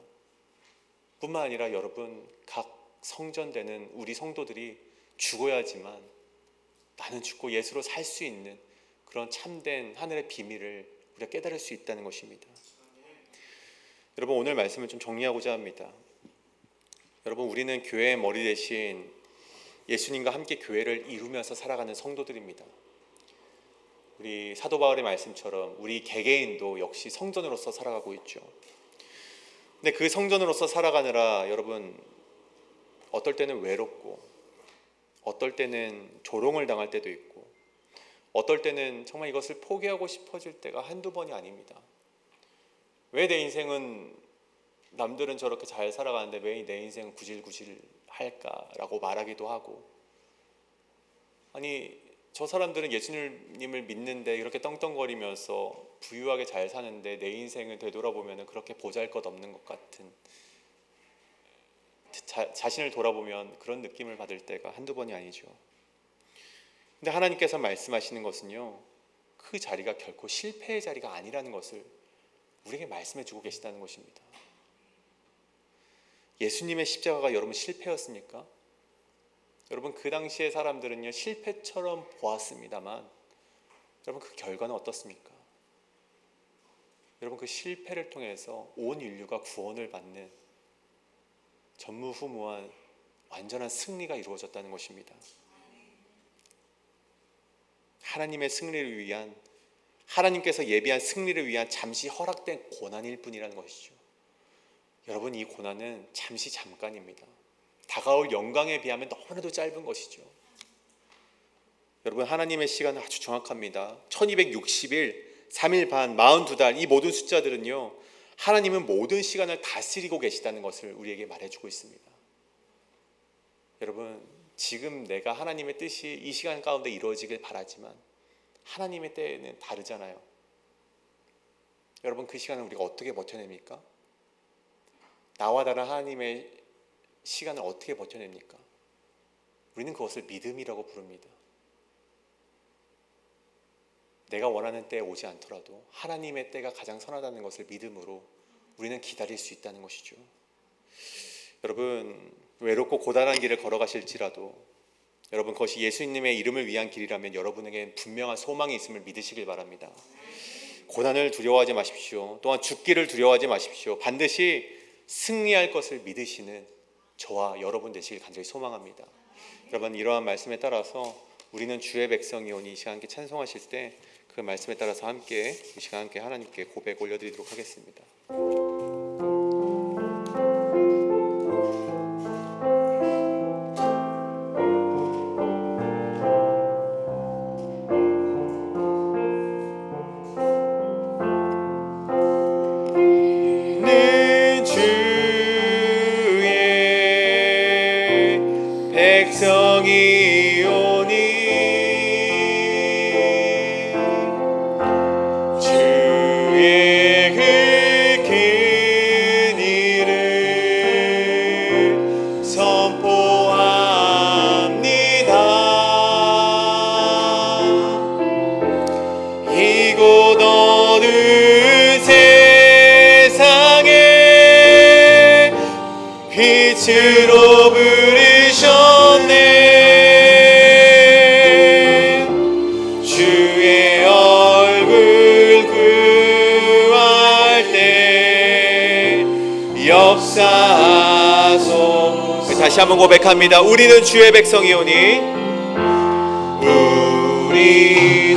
뿐만 아니라 여러분, 각 성전되는 우리 성도들이 죽어야지만 나는 죽고 예수로 살 수 있는 그런 참된 하늘의 비밀을 우리가 깨달을 수 있다는 것입니다. 여러분, 오늘 말씀을 좀 정리하고자 합니다. 여러분, 우리는 교회의 머리 대신 예수님과 함께 교회를 이루면서 살아가는 성도들입니다. 우리 사도 바울의 말씀처럼 우리 개개인도 역시 성전으로서 살아가고 있죠. 근데 그 성전으로서 살아가느라 여러분, 어떨 때는 외롭고 어떨 때는 조롱을 당할 때도 있고 어떨 때는 정말 이것을 포기하고 싶어질 때가 한두 번이 아닙니다. 왜 내 인생은 남들은 저렇게 잘 살아가는데 왜 내 인생은 구질구질 할까라고 말하기도 하고, 아니 저 사람들은 예수님을 믿는데 이렇게 떵떵거리면서 부유하게 잘 사는데 내 인생을 되돌아보면 그렇게 보잘것없는 것 같은, 자신을 돌아보면 그런 느낌을 받을 때가 한두 번이 아니죠. 근데 하나님께서 말씀하시는 것은요, 그 자리가 결코 실패의 자리가 아니라는 것을 우리에게 말씀해 주고 계시다는 것입니다. 예수님의 십자가가 여러분 실패였습니까? 여러분, 그 당시의 사람들은요 실패처럼 보았습니다만 여러분, 그 결과는 어떻습니까? 여러분, 그 실패를 통해서 온 인류가 구원을 받는 전무후무한 완전한 승리가 이루어졌다는 것입니다. 하나님의 승리를 위한, 하나님께서 예비한 승리를 위한 잠시 허락된 고난일 뿐이라는 것이죠. 여러분, 이 고난은 잠시 잠깐입니다. 다가올 영광에 비하면 너무나도 짧은 것이죠. 여러분, 하나님의 시간은 아주 정확합니다. 1260일, 3일 반, 42달, 이 모든 숫자들은요, 하나님은 모든 시간을 다스리고 계시다는 것을 우리에게 말해주고 있습니다. 여러분, 지금 내가 하나님의 뜻이 이 시간 가운데 이루어지길 바라지만 하나님의 때는 다르잖아요. 여러분, 그 시간을 우리가 어떻게 버텨냅니까? 나와 다른 하나님의 시간을 어떻게 버텨냅니까? 우리는 그것을 믿음이라고 부릅니다. 내가 원하는 때에 오지 않더라도 하나님의 때가 가장 선하다는 것을 믿음으로 우리는 기다릴 수 있다는 것이죠. 여러분, 외롭고 고단한 길을 걸어가실지라도 여러분, 그것이 예수님의 이름을 위한 길이라면 여러분에게 분명한 소망이 있음을 믿으시길 바랍니다. 고난을 두려워하지 마십시오. 또한 죽기를 두려워하지 마십시오. 반드시 승리할 것을 믿으시는 저와 여러분 되시길 간절히 소망합니다. 여러분, 이러한 말씀에 따라서 우리는 주의 백성이오니 이 시간 함께 찬송하실 때 그 말씀에 따라서 함께 이 시간 함께 하나님께 고백 올려드리도록 하겠습니다. 빛으로 부르셨네. 주의 얼굴 구할 때 역사하소. 다시 한번 고백합니다. 우리는 주의 백성이오니 우리는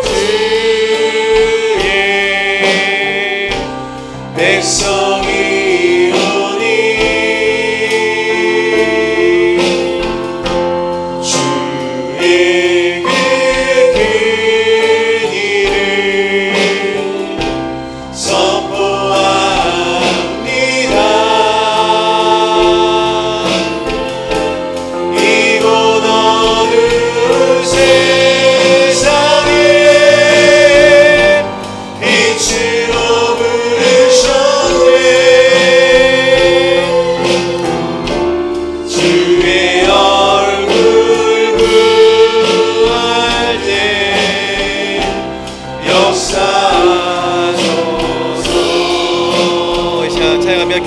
주의 백성이 선포합니다.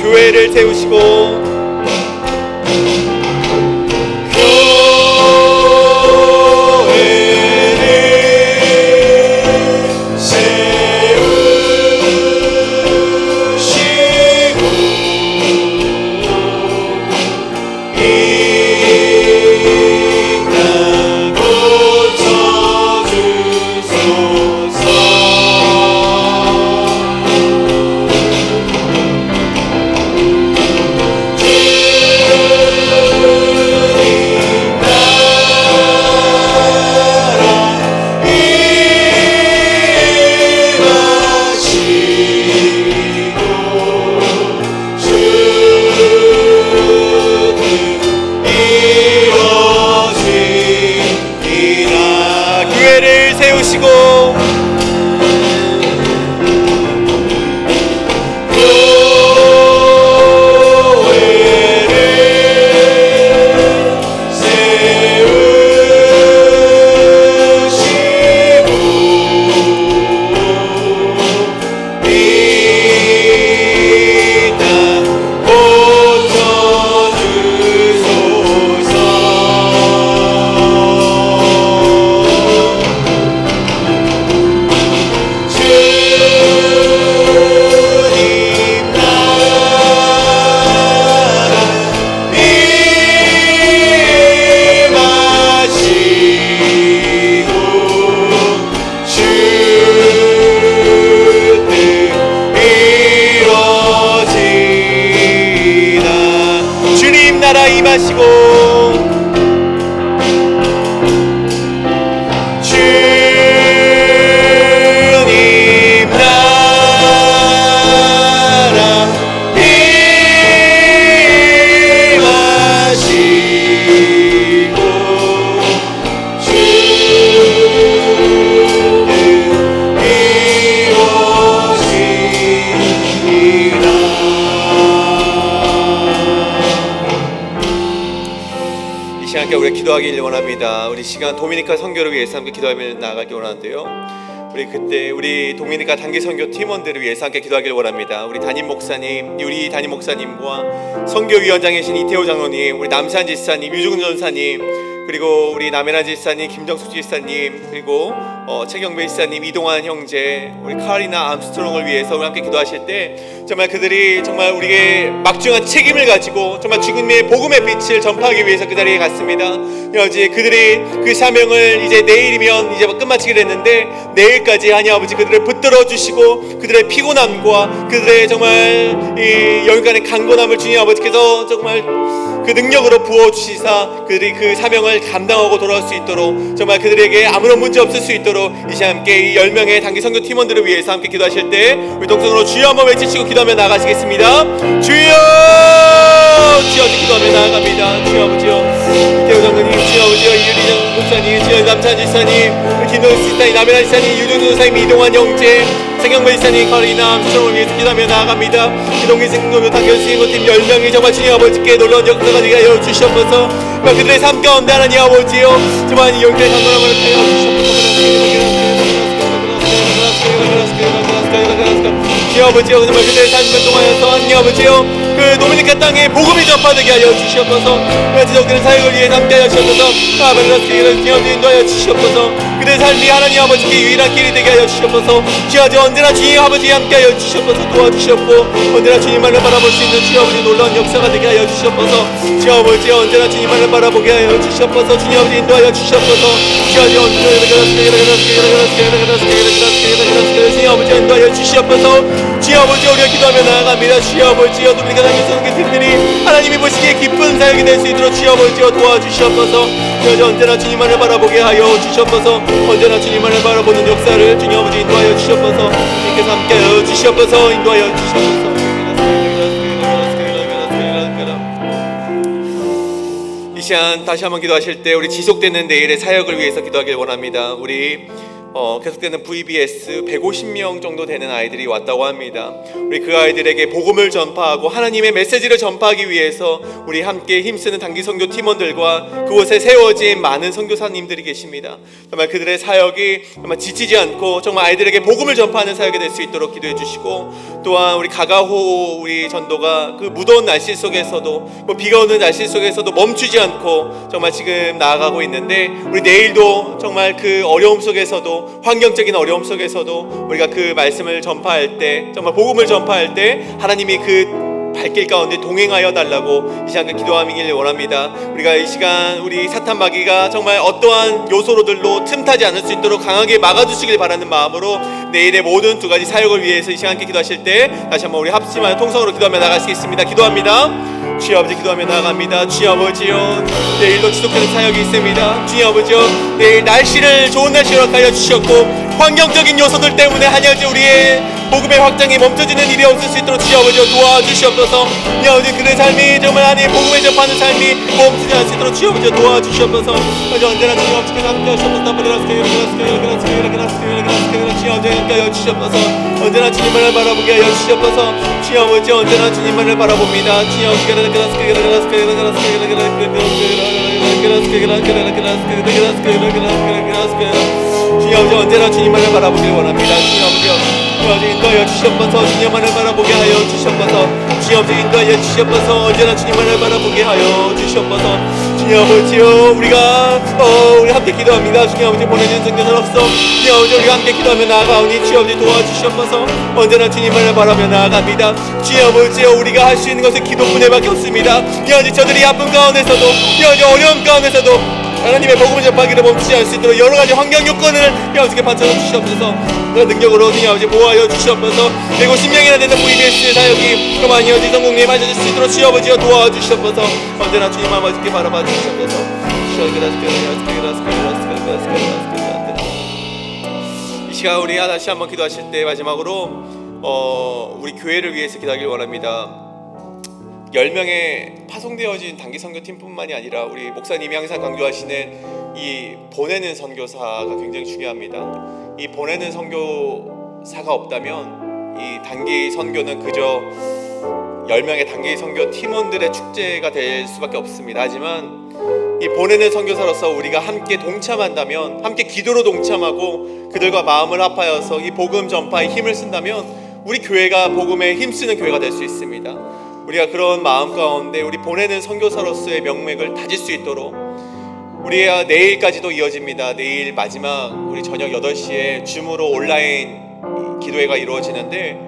교회를 세우시고 기도하길 원합니다. 우리 시간 도미니카 선교를 위해서 함께 기도하며 나아가길 원하는데요. 우리 도미니카 단기 선교 팀원들을 위해서 함께 기도하길 원합니다. 우리 담임 목사님, 유리 담임 목사님과 선교위원장이신 이태호 장로님, 우리 남산 지사님, 유중근 전사님, 그리고 우리 남해란 지사님, 김정숙 지사님, 그리고 최경배 지사님, 이동환 형제, 우리 카리나 암스트롱을 위해서 우리 함께 기도하실 때 정말 그들이 정말 우리에게 막중한 책임을 가지고 정말 죽음의 복음의 빛을 전파하기 위해서 그 자리에 갔습니다. 이제 그들이 그 사명을 이제 내일이면 이제 끝마치기로 했는데 내일까지 하나님 아버지 그들을 붙들어 주시고 그들의 피곤함과 그들의 정말 이 열간의 강건함을 주님 아버지께서 정말 그 능력으로 부어주시사 그들이 그 사명을 감당하고 돌아올 수 있도록 정말 그들에게 아무런 문제 없을 수 있도록 이 시간 함께 이 10명의 단기 선교 팀원들을 위해서 함께 기도하실 때 우리 동성으로 주여 한번 외치시고 기도하며 나가시겠습니다. 주여! 주여 기도하며 나아갑니다. 주여 아버지요, 이태호 장로님, 주여 아버지요, 이유리 목사님, 주여 남찬 지사님, 김동수 지사님, 남해란 지사님, 유정준 선생님, 이동환 형제, 최경배 지사님, 카리나 수정을 위해서 기도하며 나아갑니다. 기동기 생도묘 단결수행팀 10명이 정말 주님 아버지께 놀라운 역사가 되게 하여 주시옵소서. 그들의 삶 가운데 하나님 아버지요, 정말 이 영광의 강건함을 하여 주시옵소서. 주여 아버지요, 정말 그들의 삶을 통하여서 하나님 아버지요, 그 도미니카 땅에 복음이 전파되게 하여 주시옵소서. 지속되는 사역을 위해 함께 하여 주시옵소서. 아버지를 인도하여 주시옵소서. 그들의 삶이 하나님 아버지께 유일한 길이 되게 하여 주시옵소서. 주여 아버지 언제나 주님 아버지 함께 하여 주시옵소서. 도와주시옵고 언제나 주님만을 바라볼 수 있는 주여 아버지 놀라운 역사가 되게 하여 주시옵소서. 주여 아버지 언제나 주님만을 바라보게 하여 주시옵소서. 주님 아버지 인도하여 주시옵소서. 주여 아버지 언제나 주님 아버지 인도하여 주시옵소서. 주여 아버지 우리가 기도하며 나아갑니다. 주여 아버지여, 도미니카 단기 선교팀들이 하나님이 보시기에 기쁜 사역이 될 수 있도록 주여 아버지여 도와주시옵소서. 주여 언제나 주님만을 바라보게 하여 주시옵소서. 언제나 주님만을 바라보는 역사를 주님 아버지 인도하여 주시옵소서. 주님께서 함께하여 주시옵소서. 인도하여 주시옵소서. 이 시간 다시 한번 기도하실 때 우리 지속되는 내일의 사역을 위해서 기도하길 원합니다. 우리 계속되는 VBS 150명 정도 되는 아이들이 왔다고 합니다. 우리 그 아이들에게 복음을 전파하고 하나님의 메시지를 전파하기 위해서 우리 함께 힘쓰는 단기 선교 팀원들과 그곳에 세워진 많은 선교사님들이 계십니다. 정말 그들의 사역이 정말 지치지 않고 정말 아이들에게 복음을 전파하는 사역이 될 수 있도록 기도해 주시고, 또한 우리 가가호 우리 전도가 그 무더운 날씨 속에서도 비가 오는 날씨 속에서도 멈추지 않고 정말 지금 나아가고 있는데, 우리 내일도 정말 그 어려움 속에서도, 환경적인 어려움 속에서도 우리가 그 말씀을 전파할 때, 정말 복음을 전파할 때 하나님이 그 발길 가운데 동행하여 달라고 이 시간 기도하기를 원합니다. 우리가 이 시간 우리 사탄 마귀가 정말 어떠한 요소로들로 틈타지 않을 수 있도록 강하게 막아주시길 바라는 마음으로 내일의 모든 두 가지 사역을 위해서 이 시간 기도하실 때 다시 한번 우리 합심하여 통성으로 기도하며 나가시겠습니다. 기도합니다. 주여 아버지, 기도하며 나아갑니다. 주여 아버지요, 내일도 지속되는 사역이 있습니다. 주여 아버지요, 내일 날씨를 좋은 날씨로 허락하여 주셨고 환경적인 요소들 때문에 한여지 우리의 복음의 확장이 멈춰지는 일이 없을 수 있도록 주여 아버지요 도와주시옵소서. 주여 아버지, 그의 삶이 정말 하나님 복음을 전파하는 삶이 멈추지 않을 수 있도록 주여 아버지요 도와주시옵소서. 언제나 주여 아버지께 함께 하시옵소서. 주여 아버지 함께 하여 주시옵소서. 언제나 주님만을 바라보게 하여 주시옵소서. 주여 아버지, 언제나 주님만을 바라봅니다. 주여 아버지, 주여 아버지, 언제나 주님만을 바라보길 원합니다. 주여 아버지, 인도하여 주시옵소서. 주님만을 바라보게 하여 주시옵소서. 주여 아버지, 인도하여 주시옵소서. 언제나 주님만을 바라보게 하여 주시옵소서. 주여 아버지요, 우리가 우리 함께 기도합니다. 주여 아버지, 보내는 성전으로서 주여 아버지 우리가 함께 기도하며 나아가오니 주여 아버지 도와주시옵소서. 언제나 주님만을 바라며 나아갑니다. 주여 아버지요, 우리가 할 수 있는 것은 기도뿐에밖에 없습니다. 주여 아버지, 저들이 아픈 가운데서도, 주여 아버지 어려움 가운데서도 하나님의 복음을 전파하기를 멈추지 않을 수 있도록 여러 가지 환경 요건을 아버지께 받쳐 주시옵소서. 그런 능력으로 아버지 보호하여 주시옵소서. 그리고 10명이나 되는 VBS 사역이 그만 이어지 성공리에 맞아질 수 있도록 주여 아버지여 도와주시옵소서. 언제나 주님 아버지께 바라봐 주시옵소서. 이 시간 우리 다시 한번 기도하실 때 마지막으로 우리 교회를 위해서 기도하길 원합니다. 10명의 파송되어진 단기 선교팀뿐만이 아니라 우리 목사님이 항상 강조하시는 이 보내는 선교사가 굉장히 중요합니다. 이 보내는 선교사가 없다면 이 단기 선교는 그저 10명의 단기 선교 팀원들의 축제가 될 수밖에 없습니다. 하지만 이 보내는 선교사로서 우리가 함께 동참한다면, 함께 기도로 동참하고 그들과 마음을 합하여서 이 복음 전파에 힘을 쓴다면 우리 교회가 복음에 힘쓰는 교회가 될 수 있습니다. 우리가 그런 마음 가운데 우리 보내는 선교사로서의 명맥을 다질 수 있도록, 우리가 내일까지도 이어집니다. 내일 마지막 우리 저녁 8시에 줌으로 온라인 기도회가 이루어지는데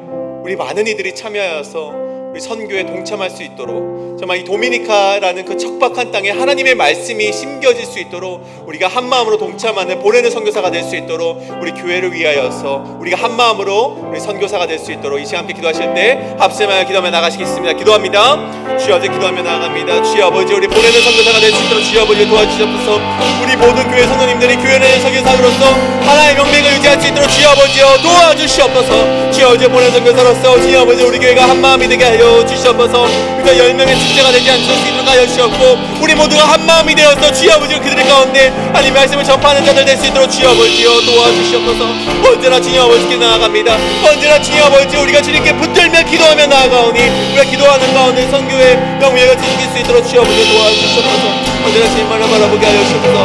우리 많은 이들이 참여하여서 우리 선교에 동참할 수 있도록, 정말 이 도미니카라는 그 척박한 땅에 하나님의 말씀이 심겨질 수 있도록 우리가 한 마음으로 동참하는 보내는 선교사가 될 수 있도록 우리 교회를 위하여서 우리가 한 마음으로 우리 선교사가 될 수 있도록 이 시간 함께 기도하실 때 합심하여 기도하며 나가시겠습니다. 기도합니다. 주여 아버지, 기도하며 나아갑니다. 주여 아버지, 우리 보내는 선교사가 될 수 있도록 주여 아버지 도와주시옵소서. 우리 모든 교회 성도님들이 교회 내는 선교사로서 하나의 명맥을 유지할 수 있도록 주여 아버지여 도와주시옵소서. 주여 아버지, 보내는 선교사로서 주여 아버지 우리 교회가 한 마음이 되게 하여 주시옵소서. 그저 10명의 축제가 되지 않을 수 있도록 하여 주시옵고 우리 모두가 한 마음이 되어서 주여 아버지 그들의 가운데 하나님의 말씀을 전파하는 자들 될 수 있도록 주여 아버지여 도와주시옵소서. 언제나 주님 아버지께 나아갑니다. 언제나 주님 아버지 우리가 주님께 붙들며 기도하며 나아가오니 우리가 기도하는 가운데 선교의 명예가 지킬 수 있도록 주여 아버지 도와주시옵소서. 언제나 주님만을 바라보게 하여 주옵소서.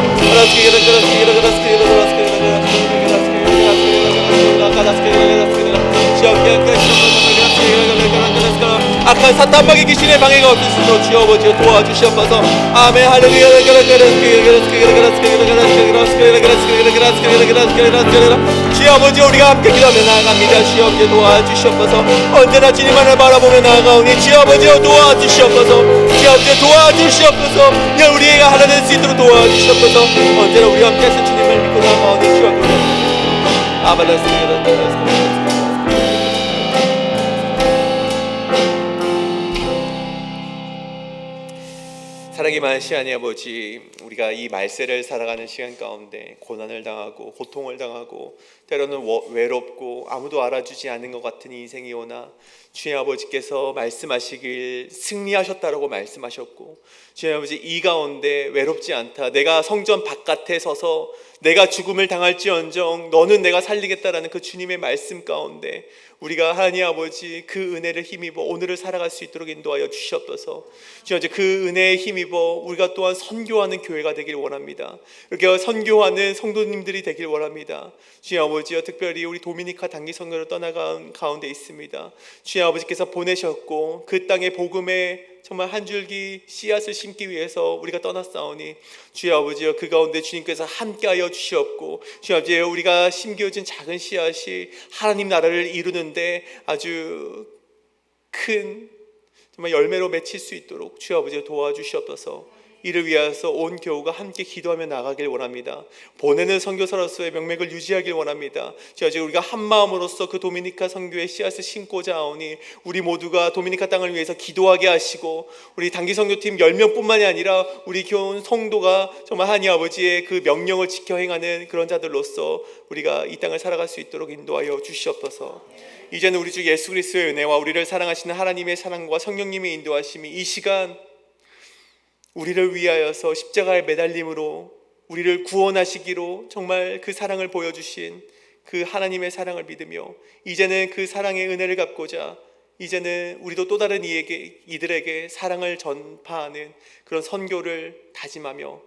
악한 사탄마귀 귀신의 방해가 없을 수 있도록 주여 아버지 도와주시옵소서. 아멘. 할렐루야. 주여 아버지, 우리가 함께 기도하며 나아갑니다. 주여 아버지 도와주시옵소서. 언제나 주님만을 바라보며 나아가오니 주여 아버지 도와주시옵소서. 주여 아버지 도와주시옵소서. 우리가 하나 될 수 있도록 도와주시옵소서. 언제나 우리와 함께 하신 주님을 믿고 나아가오니 주여 아버지 사랑이 많으신 하나님 아버지, 우리가 이 말세를 살아가는 시간 가운데 고난을 당하고 고통을 당하고 때로는 외롭고 아무도 알아주지 않는 것 같은 인생이 오나 주님 아버지께서 말씀하시길 승리하셨다라고 말씀하셨고, 주님 아버지 이 가운데 외롭지 않다, 내가 성전 바깥에 서서 내가 죽음을 당할지언정 너는 내가 살리겠다라는 그 주님의 말씀 가운데 우리가 하나님 아버지 그 은혜를 힘입어 오늘을 살아갈 수 있도록 인도하여 주시옵소서. 주여, 이제 그 은혜에 힘입어 우리가 또한 선교하는 교회가 되길 원합니다. 이렇게 선교하는 성도님들이 되길 원합니다. 주여 아버지여, 특별히 우리 도미니카 단기 선교를 떠나간 가운데 있습니다. 주여 아버지께서 보내셨고 그 땅의 복음에 정말 한 줄기 씨앗을 심기 위해서 우리가 떠났사오니 주여 아버지여, 그 가운데 주님께서 함께하여 주시옵고 주여 아버지여, 우리가 심겨진 작은 씨앗이 하나님 나라를 이루는데 아주 큰 정말 열매로 맺힐 수 있도록 주여 아버지여 도와주시옵소서. 이를 위하여서 온 교우가 함께 기도하며 나가길 원합니다. 보내는 선교사로서의 명맥을 유지하길 원합니다. 주여 아버지, 우리가 한 마음으로서 그 도미니카 선교의 씨앗을 심고자 하오니 우리 모두가 도미니카 땅을 위해서 기도하게 하시고 우리 단기 선교팀 10명뿐만이 아니라 우리 교훈 성도가 정말 하나님 아버지의 그 명령을 지켜 행하는 그런 자들로서 우리가 이 땅을 살아갈 수 있도록 인도하여 주시옵소서. 이제는 우리 주 예수 그리스도의 은혜와 우리를 사랑하시는 하나님의 사랑과 성령님의 인도하심이 이 시간 우리를 위하여서 십자가의 매달림으로 우리를 구원하시기로 정말 그 사랑을 보여주신 그 하나님의 사랑을 믿으며 이제는 그 사랑의 은혜를 갚고자 이제는 우리도 또 다른 이들에게 사랑을 전파하는 그런 선교를 다짐하며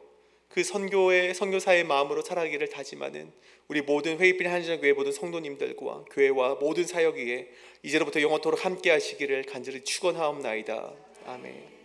그 선교사의 마음으로 살아가기를 다짐하는 우리 모든 회의필 한전교회 모든 성도님들과 교회와 모든 사역 위에 이제로부터 영원토록 함께 하시기를 간절히 축원하옵나이다. 아멘.